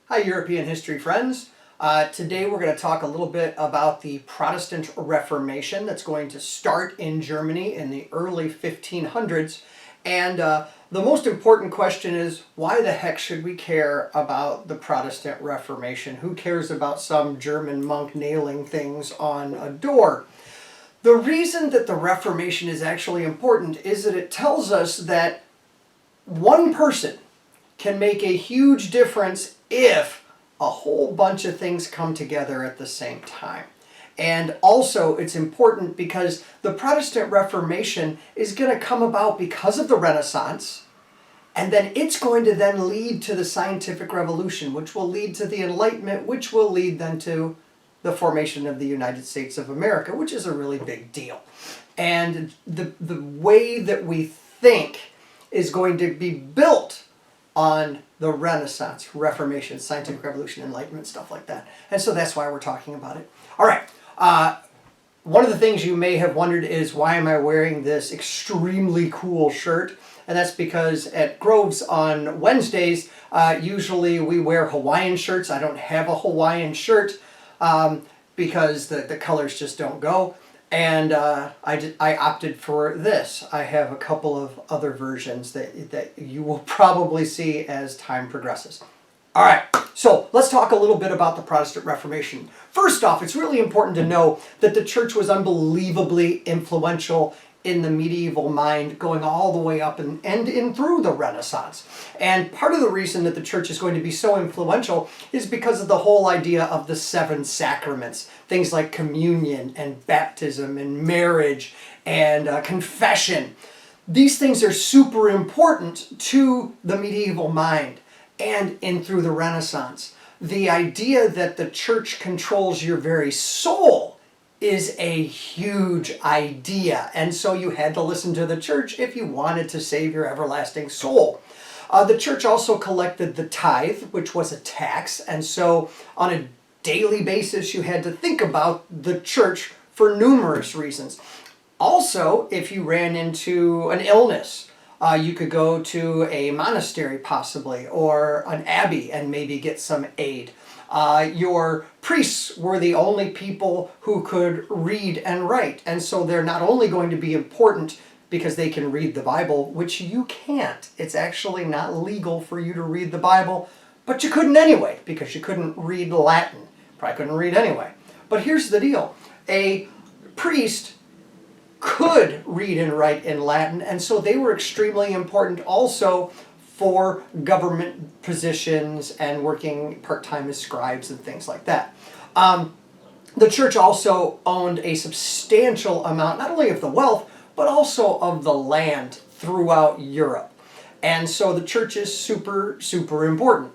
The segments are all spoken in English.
Hi, European history friends. Today we're going to talk a little bit about the Protestant Reformation that's going to start in Germany in the early 1500s. And the most important question is, why the heck should we care about the Protestant Reformation? Who cares about some German monk nailing things on a door? The reason that the Reformation is actually important is that it tells us that one person can make a huge difference if a whole bunch of things come together at the same time. And also it's important because the Protestant Reformation is going to come about because of the Renaissance, and then it's going to then lead to the scientific revolution, which will lead to the Enlightenment, which will lead then to the formation of the United States of America, which is a really big deal. And the way that we think is going to be built on the Renaissance, Reformation, Scientific Revolution, Enlightenment, stuff like that. And so that's why we're talking about it. All right. One of the things you may have wondered is, why am I wearing this extremely cool shirt? And that's because at Groves on Wednesdays, usually we wear Hawaiian shirts. I don't have a Hawaiian shirt because the colors just don't go. And I opted for this. I have a couple of other versions that you will probably see as time progresses. All right, so let's talk a little bit about the Protestant Reformation. First off, it's really important to know that the church was unbelievably influential in the medieval mind, going all the way up and in through the Renaissance. And part of the reason that the church is going to be so influential is because of the whole idea of the 7 sacraments. Things like communion and baptism and marriage and confession. These things are super important to the medieval mind and in through the Renaissance. The idea that the church controls your very soul is a huge idea, and so you had to listen to the church if you wanted to save your everlasting soul. The church also collected the tithe, which was a tax, and so on a daily basis you had to think about the church for numerous reasons. Also, if you ran into an illness, you could go to a monastery possibly, or an abbey, and maybe get some aid. Your priests were the only people who could read and write, and so they're not only going to be important because they can read the Bible, which you can't. It's actually not legal for you to read the Bible, but you couldn't anyway because you couldn't read Latin. Probably couldn't read anyway. But here's the deal. A priest could read and write in Latin, and so they were extremely important also for government positions and working part-time as scribes and things like that. The church also owned a substantial amount, not only of the wealth, but also of the land throughout Europe. And so the church is super, super important.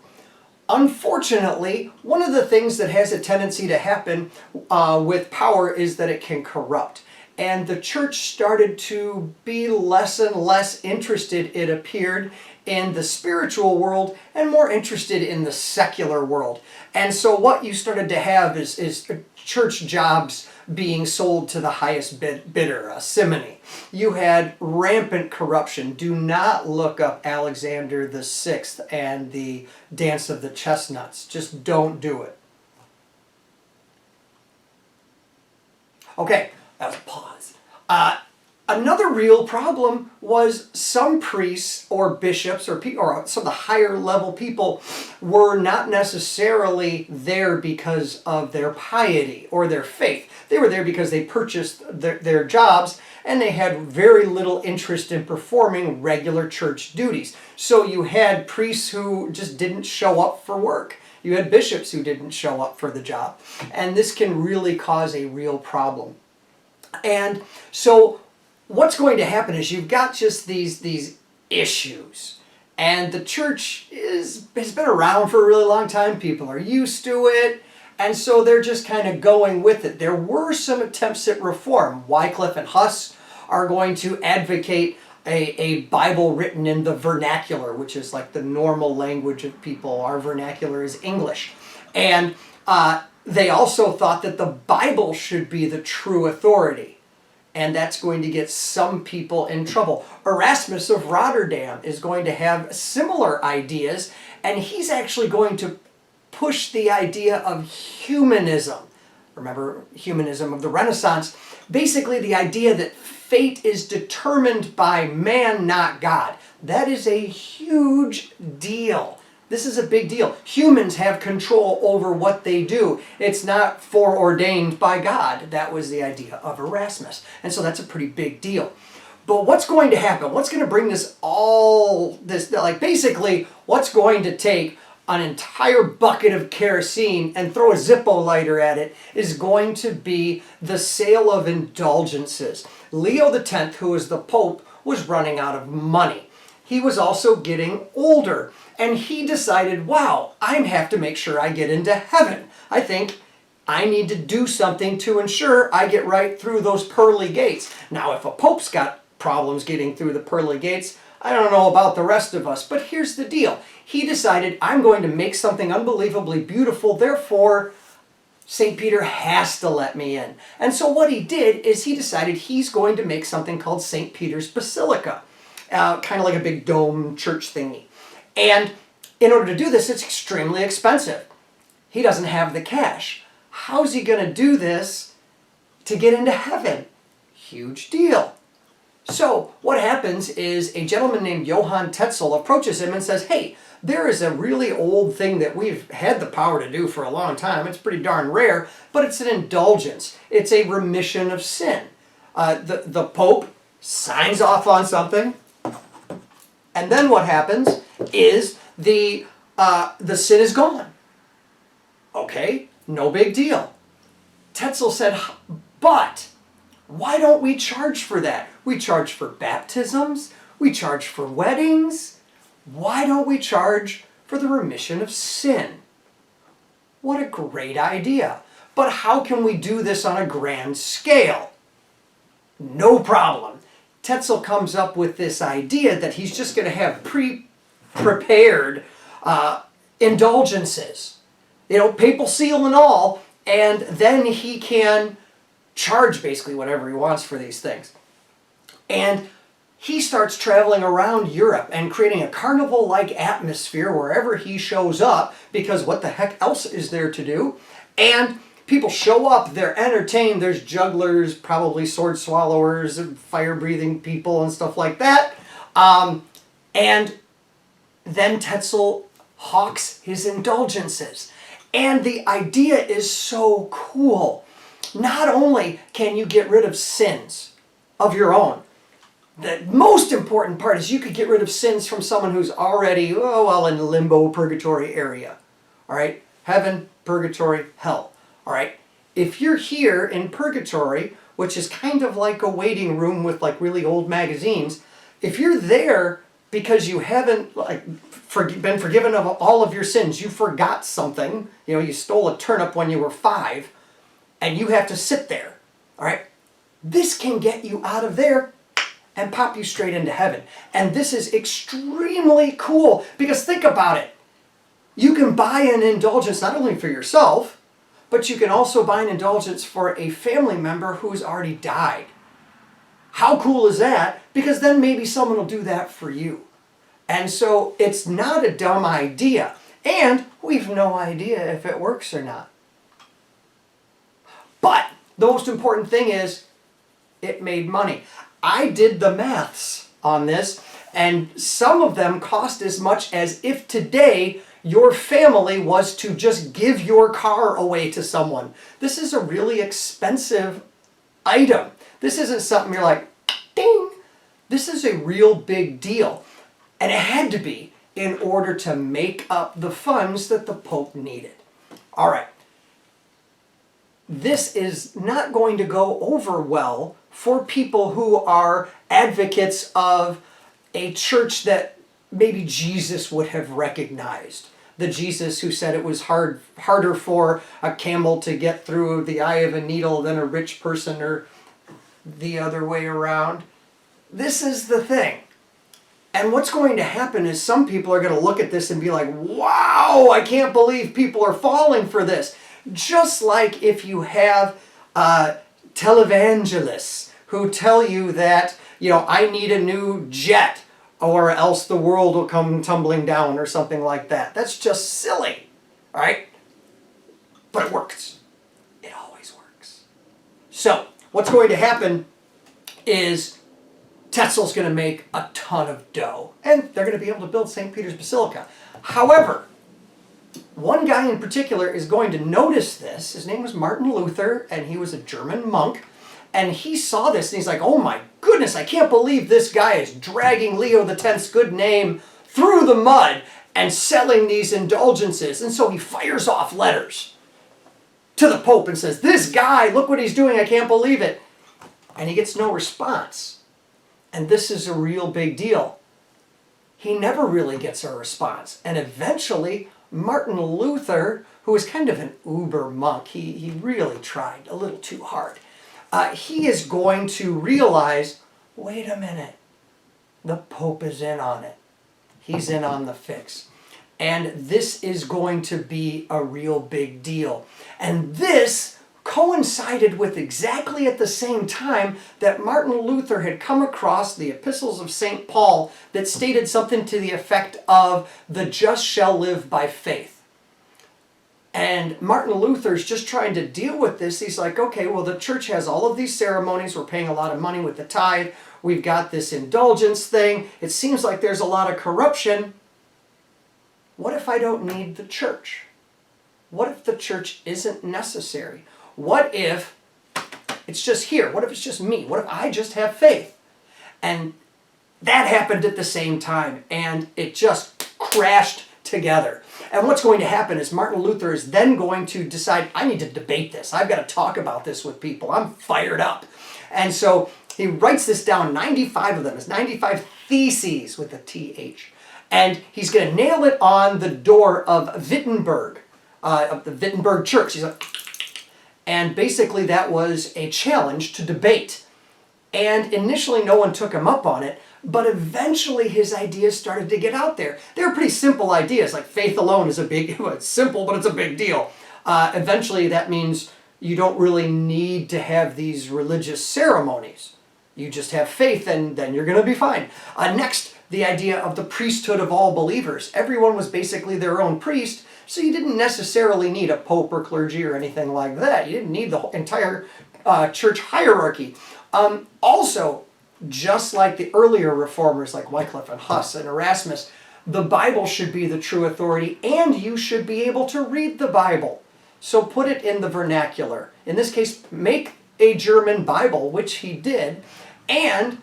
Unfortunately, one of the things that has a tendency to happen with power is that it can corrupt. And the church started to be less and less interested, it appeared, in the spiritual world and more interested in the secular world. And so what you started to have is church jobs being sold to the highest bidder, simony. You had rampant corruption. Do not look up Alexander VI and the Dance of the Chestnuts. Just don't do it. Okay, that was a pause. Another real problem was some priests or bishops or some of the higher level people were not necessarily there because of their piety or their faith. They were there because they purchased their jobs, and they had very little interest in performing regular church duties. So you had priests who just didn't show up for work. You had bishops who didn't show up for the job. And this can really cause a real problem. And so what's going to happen is you've got just these issues, and the church has been around for a really long time. People are used to it, and so they're just kind of going with it. There were some attempts at reform. Wycliffe and Huss are going to advocate a Bible written in the vernacular, which is like the normal language of people. Our vernacular is English. And they also thought that the Bible should be the true authority. And that's going to get some people in trouble. Erasmus of Rotterdam is going to have similar ideas, and he's actually going to push the idea of humanism. Remember humanism of the Renaissance? Basically the idea that fate is determined by man, not God. That is a huge deal. This is a big deal. Humans have control over what they do. It's not foreordained by God. That was the idea of Erasmus. And so that's a pretty big deal. But what's going to happen? What's going to bring basically, what's going to take an entire bucket of kerosene and throw a Zippo lighter at it is going to be the sale of indulgences. Leo X, who was the Pope, was running out of money. He was also getting older, and he decided, wow, I have to make sure I get into heaven. I think I need to do something to ensure I get right through those pearly gates. Now, if a pope's got problems getting through the pearly gates, I don't know about the rest of us, but here's the deal. He decided, I'm going to make something unbelievably beautiful, therefore St. Peter has to let me in. And so what he did is he decided he's going to make something called St. Peter's Basilica. Kind of like a big dome church thingy. And in order to do this, it's extremely expensive. He doesn't have the cash. How's he going to do this to get into heaven? Huge deal. So what happens is a gentleman named Johann Tetzel approaches him and says, hey, there is a really old thing that we've had the power to do for a long time. It's pretty darn rare, but it's an indulgence. It's a remission of sin. The Pope signs off on something, and then what happens is the sin is gone. Okay, no big deal. Tetzel said, but why don't we charge for that? We charge for baptisms, we charge for weddings. Why don't we charge for the remission of sin? What a great idea. But how can we do this on a grand scale? No problem. Tetzel comes up with this idea that he's just going to have pre-prepared indulgences. You know, papal seal and all, and then he can charge basically whatever he wants for these things. And he starts traveling around Europe and creating a carnival-like atmosphere wherever he shows up, because what the heck else is there to do? And people show up, they're entertained, there's jugglers, probably sword swallowers, fire-breathing people and stuff like that. And then Tetzel hawks his indulgences. And the idea is so cool. Not only can you get rid of sins of your own, the most important part is you could get rid of sins from someone who's already, in the limbo purgatory area. All right? Heaven, purgatory, hell. All right? If you're here in purgatory, which is kind of like a waiting room with like really old magazines, if you're there because you haven't been forgiven of all of your sins, you forgot something, you stole a turnip when you were 5, and you have to sit there. All right? This can get you out of there and pop you straight into heaven. And this is extremely cool, because think about it. You can buy an indulgence not only for yourself, but you can also buy an indulgence for a family member who's already died. How cool is that? Because then maybe someone will do that for you. And so it's not a dumb idea. And we've no idea if it works or not. But the most important thing is it made money. I did the maths on this, and some of them cost as much as if today your family was to just give your car away to someone. This is a really expensive item. This isn't something you're like, ding. This is a real big deal. And it had to be in order to make up the funds that the Pope needed. All right. This is not going to go over well for people who are advocates of a church that maybe Jesus would have recognized. The Jesus who said it was harder for a camel to get through the eye of a needle than a rich person, or the other way around. This is the thing. And what's going to happen is some people are going to look at this and be like, wow, I can't believe people are falling for this. Just like if you have televangelists who tell you that, I need a new jet or else the world will come tumbling down or something like that. That's just silly. All right? But it works. It always works. So, what's going to happen is Tetzel's going to make a ton of dough, and they're going to be able to build St. Peter's Basilica. However, one guy in particular is going to notice this. His name was Martin Luther, and he was a German monk. And he saw this, and he's like, oh my goodness, I can't believe this guy is dragging Leo X's good name through the mud and selling these indulgences. And so he fires off letters to the Pope and says, this guy, look what he's doing, I can't believe it. And he gets no response. And this is a real big deal. He never really gets a response. And eventually, Martin Luther, who was kind of an uber monk, he really tried a little too hard. He is going to realize, wait a minute, the Pope is in on it. He's in on the fix. And this is going to be a real big deal. And this coincided with exactly at the same time that Martin Luther had come across the epistles of St. Paul that stated something to the effect of, the just shall live by faith. And Martin Luther's just trying to deal with this. He's like, okay, well, the church has all of these ceremonies. We're paying a lot of money with the tithe. We've got this indulgence thing. It seems like there's a lot of corruption. What if I don't need the church? What if the church isn't necessary? What if it's just here? What if it's just me? What if I just have faith? And that happened at the same time, and it just crashed together. And what's going to happen is Martin Luther is then going to decide, I need to debate this. I've got to talk about this with people. I'm fired up. And so he writes this down, 95 of them. It's 95 theses with a TH. And he's going to nail it on the door of Wittenberg, of the Wittenberg church. He's like, and basically that was a challenge to debate. And initially no one took him up on it, but eventually his ideas started to get out there. They were pretty simple ideas, like faith alone is a big, well, it's simple, but it's a big deal. Eventually that means you don't really need to have these religious ceremonies. You just have faith and then you're going to be fine. Next, the idea of the priesthood of all believers. Everyone was basically their own priest, so you didn't necessarily need a pope or clergy or anything like that. You didn't need the whole entire church hierarchy. Also, just like the earlier reformers like Wycliffe and Huss and Erasmus, the Bible should be the true authority, and you should be able to read the Bible. So put it in the vernacular. In this case, make a German Bible, which he did, and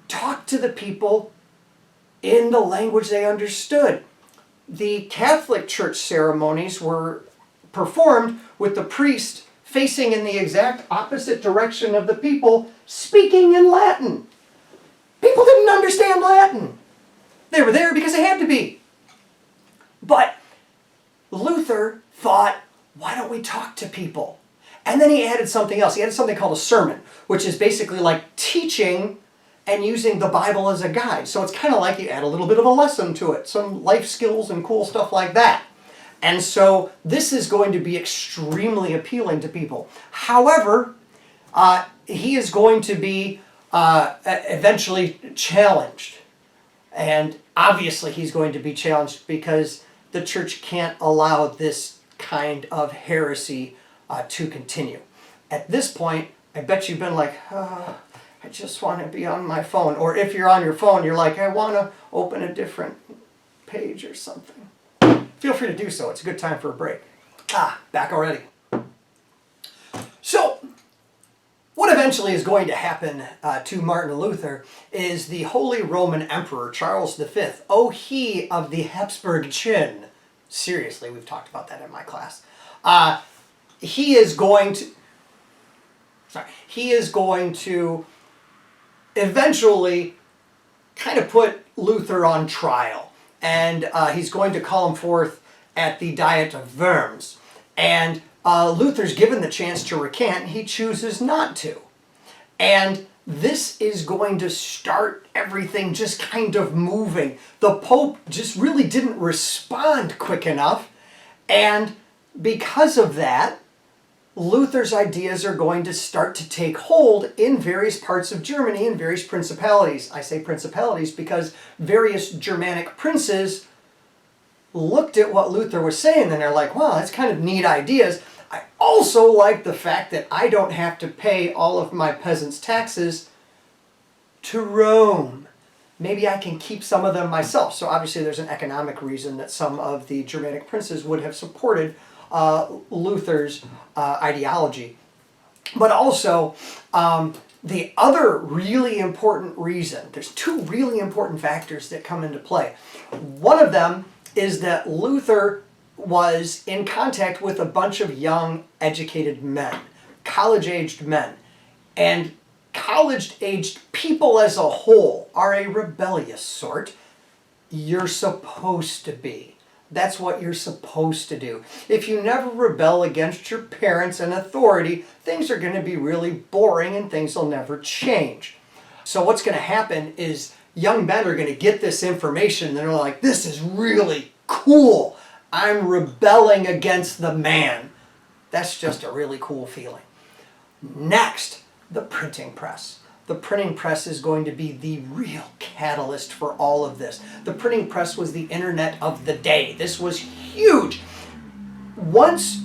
talk to the people in the language they understood. The Catholic Church ceremonies were performed with the priest facing in the exact opposite direction of the people, speaking in Latin. People didn't understand Latin. They were there because they had to be. But Luther thought, why don't we talk to people? And then he added something else. He added something called a sermon, which is basically like teaching and using the Bible as a guide. So it's kind of like you add a little bit of a lesson to it, some life skills and cool stuff like that. And so this is going to be extremely appealing to people. However, he is going to be eventually challenged. And obviously he's going to be challenged because the church can't allow this kind of heresy to continue. At this point, I bet you've been like, I just want to be on my phone. Or if you're on your phone, you're like, I want to open a different page or something. Feel free to do so. It's a good time for a break. Back already. So, what eventually is going to happen to Martin Luther is the Holy Roman Emperor Charles V, oh he of the Habsburg chin. Seriously, we've talked about that in my class. He is going to eventually kind of put Luther on trial. And he's going to call him forth at the Diet of Worms. And Luther's given the chance to recant. He chooses not to. And this is going to start everything just kind of moving. The Pope just really didn't respond quick enough. And because of that, Luther's ideas are going to start to take hold in various parts of Germany and various principalities. I say principalities because various Germanic princes looked at what Luther was saying and they're like, wow, that's kind of neat ideas. I also like the fact that I don't have to pay all of my peasants' taxes to Rome. Maybe I can keep some of them myself. So obviously there's an economic reason that some of the Germanic princes would have supported Luther's ideology. But also, the other really important reason, there's two really important factors that come into play. One of them is that Luther was in contact with a bunch of young, educated men, college-aged men. And college-aged people as a whole are a rebellious sort. You're supposed to be. That's what you're supposed to do. If you never rebel against your parents and authority, things are going to be really boring and things will never change. So what's going to happen is young men are going to get this information and they're like, this is really cool. I'm rebelling against the man. That's just a really cool feeling. Next, the printing press. The printing press is going to be the real catalyst for all of this. The printing press was the internet of the day. This was huge. Once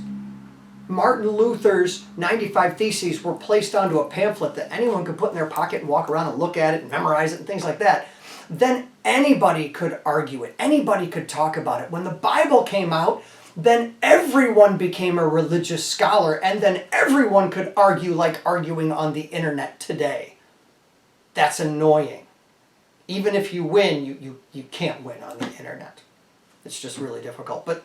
Martin Luther's 95 Theses were placed onto a pamphlet that anyone could put in their pocket and walk around and look at it and memorize it and things like that, then anybody could argue it. Anybody could talk about it. When the Bible came out, then everyone became a religious scholar, and then everyone could argue like arguing on the internet today. That's annoying. Even if you win, you can't win on the internet. It's just really difficult. But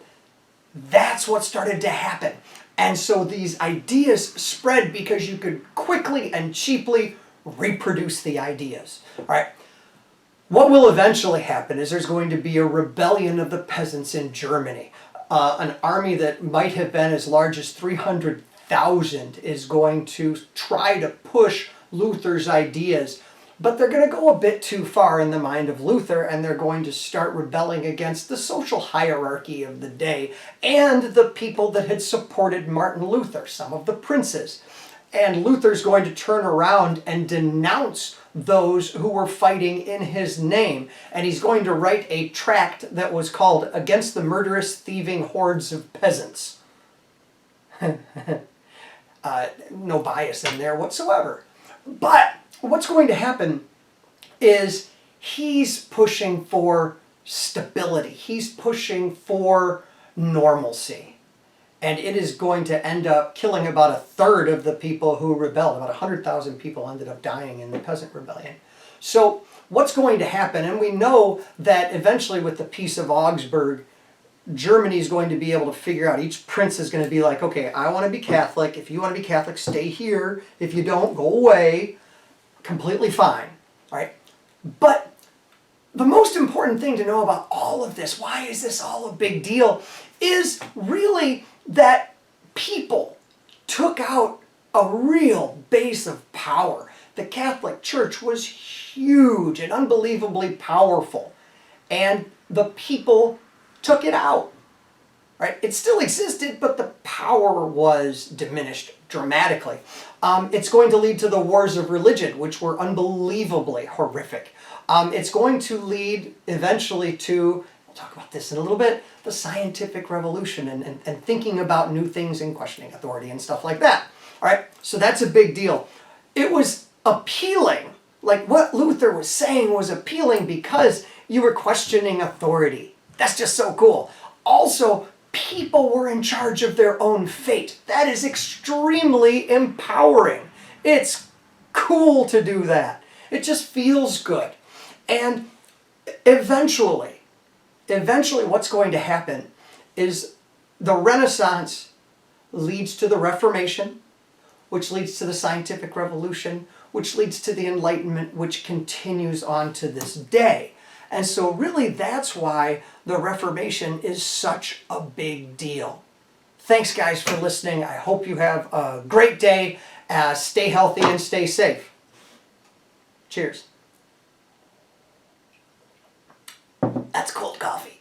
that's what started to happen. And so these ideas spread because you could quickly and cheaply reproduce the ideas. All right. What will eventually happen is there's going to be a rebellion of the peasants in Germany. An army that might have been as large as 300,000 is going to try to push Luther's ideas. But they're going to go a bit too far in the mind of Luther, and they're going to start rebelling against the social hierarchy of the day and the people that had supported Martin Luther, some of the princes. And Luther's going to turn around and denounce those who were fighting in his name. And he's going to write a tract that was called Against the Murderous Thieving Hordes of Peasants. No bias in there whatsoever. But what's going to happen is he's pushing for stability. He's pushing for normalcy. And it is going to end up killing about a third of the people who rebelled. About 100,000 people ended up dying in the Peasant Rebellion. So what's going to happen? And we know that eventually with the Peace of Augsburg, Germany is going to be able to figure out, each prince is going to be like, okay, I want to be Catholic. If you want to be Catholic, stay here. If you don't, go away. Completely fine. All right? But the most important thing to know about all of this, why is this all a big deal, is really that people took out a real base of power. The Catholic Church was huge and unbelievably powerful. And the people took it out. Right? It still existed, but the power was diminished dramatically. It's going to lead to the wars of religion, which were unbelievably horrific. It's going to lead eventually to, we'll talk about this in a little bit, the scientific revolution and thinking about new things and questioning authority and stuff like that. All right, so that's a big deal. It was appealing, like what Luther was saying was appealing because you were questioning authority. That's just so cool. Also, people were in charge of their own fate. That is extremely empowering. It's cool to do that. It just feels good. And eventually what's going to happen is the Renaissance leads to the Reformation, which leads to the scientific revolution, which leads to the Enlightenment, which continues on to this day. And so really that's why the Reformation is such a big deal. Thanks guys for listening. I hope you have a great day. Stay healthy and stay safe. Cheers. That's cold coffee.